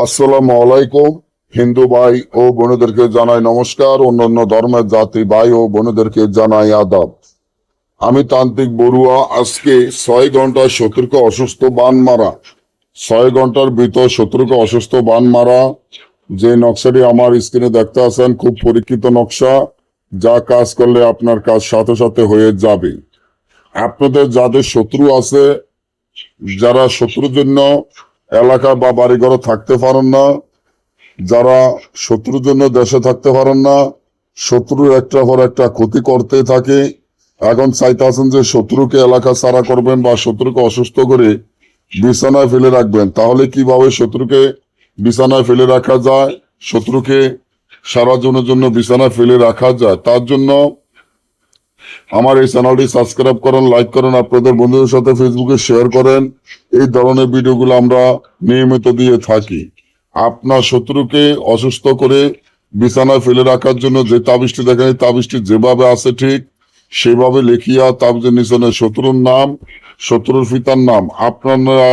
আসসালামু আলাইকুম। হিন্দু ভাই ও বোনেদেরকে জানাই নমস্কার, অন্যান্য ধর্মের জাতি ভাই ও বোনেদেরকে জানাই আদাব। আমি তান্ত্রিক বড়ুয়া। আজকে 6 ঘন্টা শত্রুকে অসুস্থ বান মারা, 6 ঘন্টার ভিতর শত্রুকে অসুস্থ বান মারা, যে নকশাটি আমার স্ক্রিনে দেখতে আছেন, খুব পরীক্ষিত নকশা, যা কাজ করলে আপনার কাজ সাথে সাথে হয়ে যাবে। আপনাদের যাদের শত্রু আছে, যারা শত্রুর জন্য এলাকা বা বাড়িঘরে থাকতে পারেন না, যারা শত্রুর জন্য দেশে থাকতে পারেন না, শত্রুর একটা পর একটা ক্ষতি করতে থাকে, এখন চাইতেছেন যে শত্রুকে এলাকা ছাড়া করবেন বা শত্রুকে অসুস্থ করে বিছানায় ফেলে রাখবেন, তাহলে কিভাবে শত্রুকে বিছানায় ফেলে রাখা যায়, শত্রুকে সারা জীবনের জন্য বিছানায় ফেলে রাখা যায়, তার জন্য আমার এই চ্যানেলটি সাবস্ক্রাইব করেন, লাইক করেন, আপনাদের বন্ধুদের সাথে ফেসবুকে শেয়ার করেন। এই ধরনের ভিডিওগুলো আমরা নিয়মিত দিয়ে থাকি। আপনার শত্রুকে অসুস্থ করে বিছানায় ফেলে রাখার জন্য যে তাবিজটি দেখেন, এই তাবিজটি যেভাবে আছে ঠিক সেভাবে লিখিয়া তাবিজের নিচনে শত্রুর নাম, শত্রুর পিতার নাম, আপনারা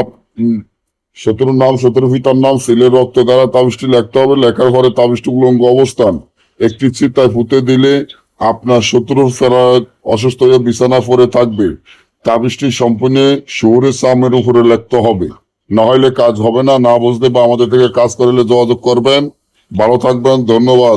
শত্রুর নাম, শত্রুর পিতার নাম সিলের রক্ত দ্বারা তাবিজটি লিখতে হবে। লেখার পরে তাবিজটি উলঙ্গ অবস্থান একটি চিতায় পুঁতে দিলে আপনার শত্রুর ফেরা অসুস্থ হয়ে বিছানা পড়ে থাকবে। তাবিজটি সম্পূর্ণ শহুরে সামের উপরে লিখতে হবে, না হলে কাজ হবে না। না বুঝতে বা আমাদের থেকে কাজ করলে যোগাযোগ করবেন। ভালো থাকবেন, ধন্যবাদ।